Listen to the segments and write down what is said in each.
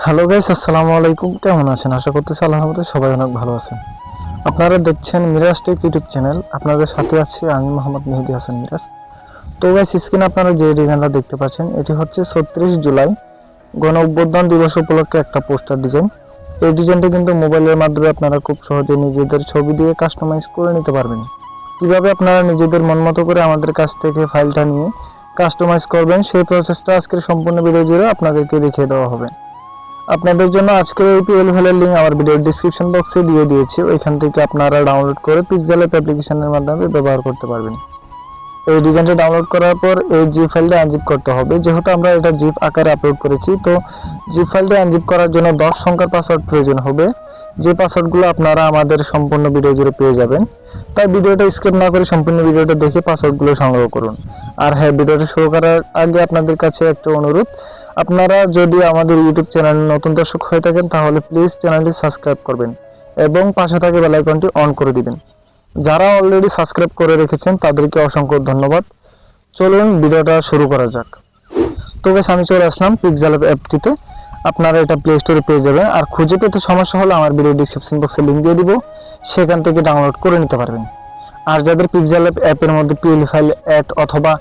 Hello guys, আসসালামু আলাইকুম। কেমন আছেন? আশা করতেছি আল্লাহর রহমতে সবাই অনেক ভালো আছেন। আপনারা দেখছেন মিরাজ টেক ইউটিউব চ্যানেল। আপনাদের সাথে আছি আমি মোহাম্মদ মেহেদী হাসান মিরাজ। তো গাইস, স্ক্রিনে আপনারা যে ডিজাইনটা দেখতে পাচ্ছেন এটি হচ্ছে ৩৬ জুলাই গণ অভ্যুত্থান দিবস উপলক্ষে একটা পোস্টার ডিজাইন। এই ডিজাইনটা কিন্তু মোবাইলের মাধ্যমে আপনারা খুব সহজে নিজেদের ছবি দিয়ে কাস্টমাইজ করে নিতে পারবেন। কিভাবে আপনারা নিজেদের মন মতো করে আমাদের কাছ থেকে ফাইলটা নিয়ে কাস্টমাইজ করবেন সেই প্রসেসটা আজকের সম্পূর্ণ ভিডিও জুড়ে আপনাদেরকে দেখিয়ে দেওয়া হবে। আপনাদের জন্য আজকের এই পিএল ফাইলের লিংক আমার ভিডিওর ডেসক্রিপশন বক্সে দিয়ে দিয়েছি। ওইখান থেকে আপনারা ডাউনলোড করে পিক্সেল অ্যাপ অ্যাপ্লিকেশনের মাধ্যমে ব্যবহার করতে পারবেন। এই ডিজাইনটা ডাউনলোড করার পর এই জিপ ফাইলটা আনজিপ করতে হবে। যেহেতু আমরা এটা জিপ আকারে আপলোড করেছি, তো জিপ ফাইলটা আনজিপ করার জন্য 10 সংখ্যার পাসওয়ার্ড প্রয়োজন হবে। যে পাসওয়ার্ডগুলো আপনারা আমাদের সম্পূর্ণ ভিডিও জুড়ে পেয়ে যাবেন। তাই ভিডিওটা স্কিপ না করে সম্পূর্ণ ভিডিওটা দেখে পাসওয়ার্ডগুলো সংগ্রহ করুন। আর হ্যাঁ, ভিডিওটা শুরু করার আগে আপনাদের কাছে একটা অনুরোধ, আপনারা যদি আমাদের ইউটিউব চ্যানেল নতুন দর্শক হয়ে থাকেন তাহলে প্লিজ চ্যানেলটি সাবস্ক্রাইব করবেন এবং পাশে থাকা বেল আইকনটি অন করে দিবেন। যারা অলরেডি সাবস্ক্রাইব করে রেখেছেন তাদেরকে অসংখ্য ধন্যবাদ। চলুন ভিডিওটা শুরু করা যাক। তো বেশ, আমি চলে আসলাম পিক্সেল অ্যাপটিতে। আপনারা এটা প্লে স্টোরে পেয়ে যাবেন। আর খুঁজে পেতে সমস্যা হলে আমার ভিডিও ডিসক্রিপশন বক্সে লিংক দিয়ে দিব, সেখান থেকে ডাউনলোড করে নিতে পারবেন। আর যাদের পিক্সেল অ্যাপের মধ্যে পিএল ফাইল অ্যাড অথবা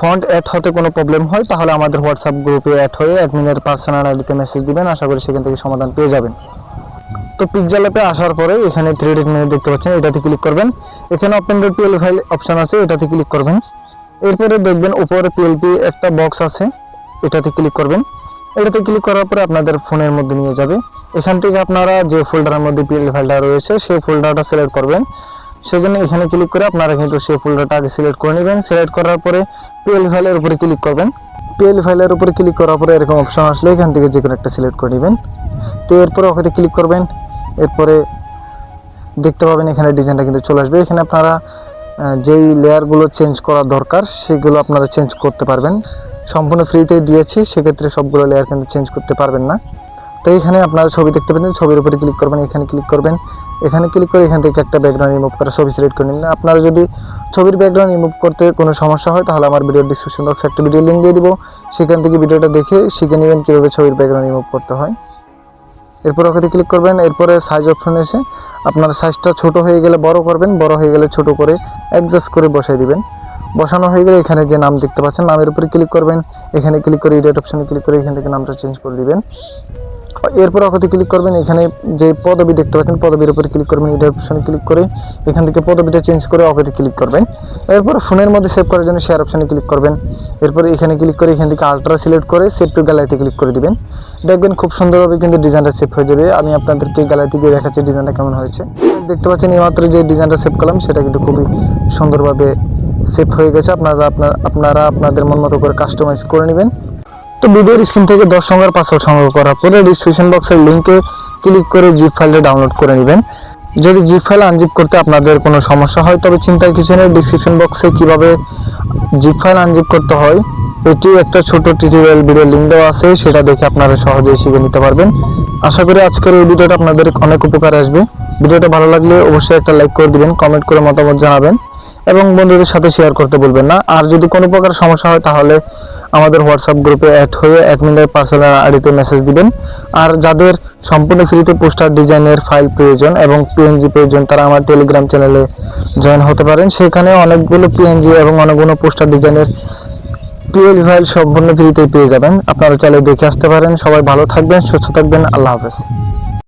ফন্ট অ্যাড হতে কোনো প্রবলেম হয় তাহলে আমাদের হোয়াটসঅ্যাপ গ্রুপে অ্যাড হয়ে অ্যাডমিনের পার্সোনাল আইডিতে মেসেজ দিবেন। আশা করি সেখান থেকে সমাধান পেয়ে যাবেন। তো পিক্সেল অ্যাপে আসার পরে এখানে 3D মেনু দেখতে পাচ্ছেন, এটাতে ক্লিক করবেন। এখানে open dot PL file option আছে, এটাতে ক্লিক করবেন। এরপরে দেখবেন উপরে পিএলপি একটা বক্স আছে, এটাতে ক্লিক করবেন। এটাতে ক্লিক করার পরে আপনাদের ফোনের মধ্যে নিয়ে যাবে। এখান থেকে আপনারা যে ফোল্ডারের মধ্যে পিএল ফাইলটা রয়েছে সেই ফোল্ডারটা সিলেক্ট করবেন। সেজন্য এখানে ক্লিক করে আপনারা কিন্তু সেই ফোল্ডারটা আগে সিলেক্ট করে নেবেন। সিলেক্ট করার পরে পিএল ফাইলের উপরে ক্লিক করবেন। পিএল ফাইলের উপরে ক্লিক করার পরে এরকম অপশন আসলে এখান থেকে যে কোনো একটা সিলেক্ট করে নেবেন। তো এরপরে ওখানে ক্লিক করবেন। এরপরে দেখতে পাবেন এখানে ডিজাইনটা কিন্তু চলে আসবে। এখানে আপনারা যেই লেয়ারগুলো চেঞ্জ করা দরকার সেগুলো আপনারা চেঞ্জ করতে পারবেন। সম্পূর্ণ ফ্রিতে দিয়েছি, সেক্ষেত্রে সবগুলো লেয়ার কিন্তু চেঞ্জ করতে পারবেন না। তো এখানে আপনারা ছবি দেখতে পাচ্ছেন, ছবির উপরে ক্লিক করবেন। এখানে ক্লিক করবেন। এখানে ক্লিক করে এখান থেকে একটা ব্যাকগ্রাউন্ড রিমুভ করা ছবি সিলেক্ট করে নিন। আপনারা যদি ছবির ব্যাকগ্রাউন্ড রিমুভ করতে কোনো সমস্যা হয় তাহলে আমার ভিডিওর ডিসক্রিপশন বক্সে একটা ভিডিও লিঙ্ক দিয়ে দিব, সেখান থেকে ভিডিওটা দেখে শিখে নেবেন কীভাবে ছবির ব্যাকগ্রাউন্ড রিমুভ করতে হয়। এরপর ওখানে ক্লিক করবেন। এরপরে সাইজ অপশনে এসে আপনার সাইজটা ছোট হয়ে গেলে বড় করবেন, বড় হয়ে গেলে ছোট করে অ্যাডজাস্ট করে বসাই দিবেন। বসানো হয়ে গেলে এখানে যে নাম দেখতে পাচ্ছেন নামের উপরে ক্লিক করবেন। এখানে ক্লিক করে এডিট অপশনে ক্লিক করে এখান থেকে নামটা চেঞ্জ করে দিবেন। এরপর ওখানে ক্লিক করবেন। এখানে যে পদবি দেখতে পাচ্ছেন পদবির উপরে ক্লিক করবেন। এডিট অপশনে ক্লিক করে এখান থেকে পদবিটা চেঞ্জ করে ওখানে ক্লিক করবেন। এরপর ফোনের মধ্যে সেভ করার জন্য শেয়ার অপশনে ক্লিক করবেন। এরপর এখানে ক্লিক করে এখান থেকে আলট্রা সিলেক্ট করে সেভ টু গ্যালারিতে ক্লিক করে দিবেন। দেখবেন খুব সুন্দরভাবে কিন্তু ডিজাইনটা সেভ হয়ে যাবে। আমি আপনাদেরকে গ্যালারিতে গিয়ে দেখাচ্ছি ডিজাইনটা কেমন হয়েছে। দেখতে পাচ্ছেন এইমাত্র যে ডিজাইনটা সেভ করলাম সেটা কিন্তু খুবই সুন্দরভাবে সেভ হয়ে গেছে। আপনারা আপনাদের মন মতো করে কাস্টমাইজ করে নেবেন। তো ভিডিওর স্ক্রিন থেকে 10 সংখ্যার পাসওয়ার্ড সংগ্রহ করার পরে ডিসক্রিপশন বক্সের লিঙ্কে ক্লিক করে জিপ ফাইলটা ডাউনলোড করে নেবেন। যদি জিপ ফাইল আনজিপ করতে আপনাদের কোনো সমস্যা হয় তবে চিন্তার কিছু নেই, ডিসক্রিপশন বক্সে কিভাবে জিপ ফাইল আনজিপ করতে হয় এটি একটা ছোট টিউটোরিয়াল ভিডিও লিঙ্ক দেওয়া আছে, সেটা দেখে আপনারা সহজেই শিখে নিতে পারবেন। আশা করি আজকের এই ভিডিওটা আপনাদের অনেক উপকারে আসবে। ভিডিওটা ভালো লাগলে অবশ্যই একটা লাইক করে দিবেন, কমেন্ট করে মতামত জানাবেন এবং বন্ধুদের সাথে শেয়ার করতে ভুলবেন না। আর যদি কোনো প্রকার সমস্যা হয় তাহলে আমাদের হোয়াটসঅ্যাপ গ্রুপে অ্যাড হয়ে অ্যাডমিনের পার্সোনাল আইডিতে মেসেজ দিবেন। আর যাদের সম্পূর্ণ ফ্রিতে পোস্টার ডিজাইনের ফাইল প্রয়োজন এবং পিএনজি প্রয়োজন তারা আমার টেলিগ্রাম চ্যানেলে জয়েন হতে পারেন। সেখানে অনেকগুলো পিএনজি এবং অনেকগুলো পোস্টার ডিজাইনের পিএল ফাইল সম্পূর্ণ ফ্রিতে পেয়ে যাবেন। আপনারা চাইলে দেখে আসতে পারেন। সবাই ভালো থাকবেন, সুস্থ থাকবেন। আল্লাহ হাফেজ।